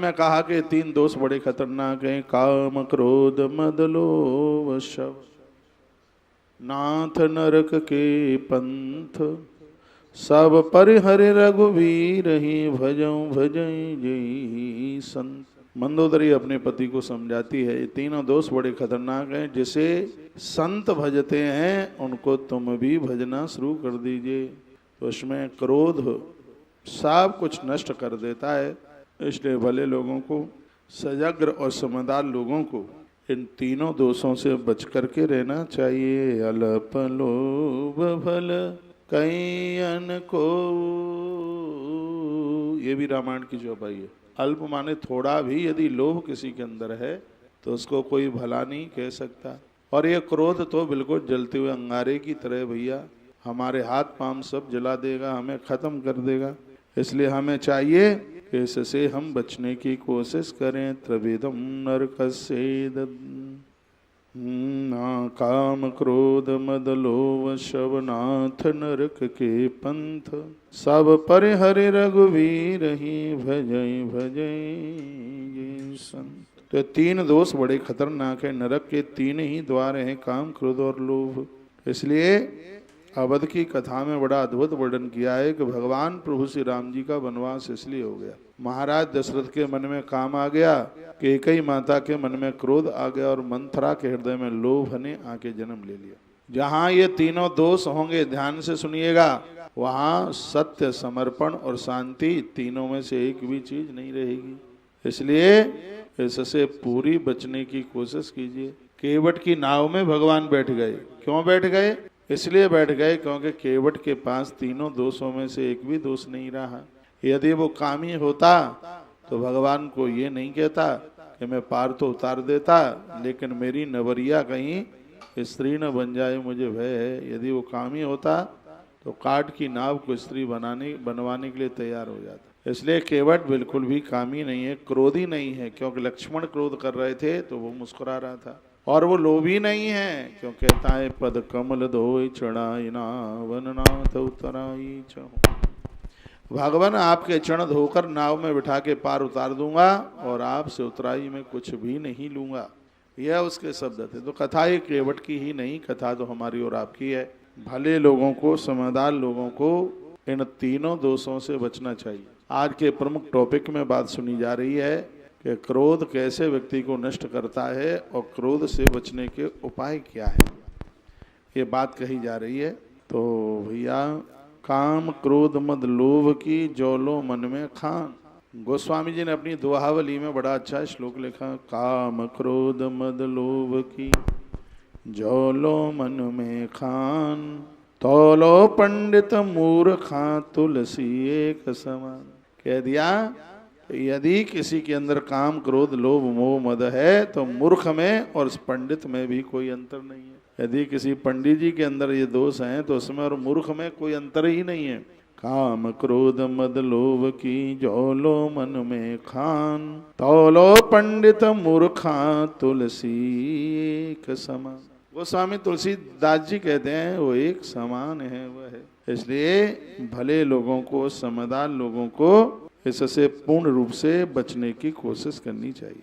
मैं कहा कि 3 दोष बड़े खतरनाक हैं, काम क्रोध मद लोभ शव, नाथ नरक के पंथ, सब परिहरि रघुवीर ही भजऊं भजई जय संत। मंदोदरी अपने पति को समझाती है, ये तीनों दोष बड़े खतरनाक हैं, जिसे संत भजते हैं उनको तुम भी भजना शुरू कर दीजिए। तो उसमें क्रोध सब कुछ नष्ट कर देता है, इसलिए भले लोगों को, सजग्र और समझदार लोगों को इन तीनों दोषों से बच करके रहना चाहिए। अल्प लोभ भल कैयन को, ये भी रामायण की चौपाई है। अल्प माने थोड़ा भी यदि लोभ किसी के अंदर है तो उसको कोई भला नहीं कह सकता। और ये क्रोध तो बिल्कुल जलते हुए अंगारे की तरह भैया, हमारे हाथ पांव सब जला देगा, हमें खत्म कर देगा। इसलिए हमें चाहिए कि इससे हम बचने की कोशिश करें। त्रिविधम नरकस्येद काम क्रोध मद लोभ शव, नाथ नरक के पंथ, सब परिहरि रघुवीर ही भजई भजई संत। तो 3 दोष बड़े खतरनाक है, नरक के 3 ही द्वार हैं, काम क्रोध और लोभ। इसलिए अवध की कथा में बड़ा अद्भुत वर्णन किया है कि भगवान प्रभु श्री राम जी का वनवास इसलिए हो गया, महाराज दशरथ के मन में काम आ गया, कैकेयी माता के मन में क्रोध आ गया और मंथरा के हृदय में लोभ ने आके जन्म ले लिया। जहाँ ये तीनों दोष होंगे, ध्यान से सुनिएगा, वहाँ सत्य, समर्पण और शांति, तीनों में से एक भी चीज नहीं रहेगी। इसलिए इससे पूरी बचने की कोशिश कीजिए। केवट की नाव में भगवान बैठ गए। क्यों बैठ गए? इसलिए बैठ गए क्योंकि केवट के पास तीनों दोषों में से एक भी दोष नहीं रहा। यदि वो कामी होता तो भगवान को ये नहीं कहता कि मैं पार तो उतार देता, लेकिन मेरी नवरिया कहीं स्त्री न बन जाए, मुझे भय है। यदि वो कामी होता तो काठ की नाव को स्त्री बनवाने के लिए तैयार हो जाता। इसलिए केवट बिल्कुल भी कामी नहीं है, क्रोधी नहीं है, क्योंकि लक्ष्मण क्रोध कर रहे थे तो वो मुस्कुरा रहा था। और वो लोभी नहीं है, क्यों कहता है पद कमल धोई चढ़ाई नावन नाथ उतराई चहु। भगवान आपके चरण धोकर नाव में बिठा के पार उतार दूंगा और आपसे उतराई में कुछ भी नहीं लूंगा, यह उसके शब्द थे। तो कथा ये केवट की ही नहीं, कथा तो हमारी और आपकी है। भले लोगों को, समझदार लोगों को इन तीनों दोषों से बचना चाहिए। आज के प्रमुख टॉपिक में बात सुनी जा रही है कि क्रोध कैसे व्यक्ति को नष्ट करता है और क्रोध से बचने के उपाय क्या है, ये बात कही जा रही है। तो भैया, काम क्रोध मद लोभ की जोलो मन में खान। गोस्वामी जी ने अपनी दोहावली में बड़ा अच्छा श्लोक लिखा, काम क्रोध मद लोभ की जोलो मन में खान, तोलो पंडित मूर्खा तुलसी एक समान। कह दिया यदि किसी के अंदर काम क्रोध लोभ मोह मद है तो मूर्ख में और पंडित में भी कोई अंतर नहीं है। यदि किसी पंडित जी के अंदर ये दोष हैं तो उसमें और मूर्ख में कोई अंतर ही नहीं है। काम क्रोध मद लोभ की जोलो मन में खान, तौलो पंडित मूर्खा तुलसी एक समान। वो स्वामी तुलसीदास जी कहते हैं वो एक समान है, वह है। इसलिए भले लोगों को, समझदार लोगों को इससे पूर्ण रूप से बचने की कोशिश करनी चाहिए।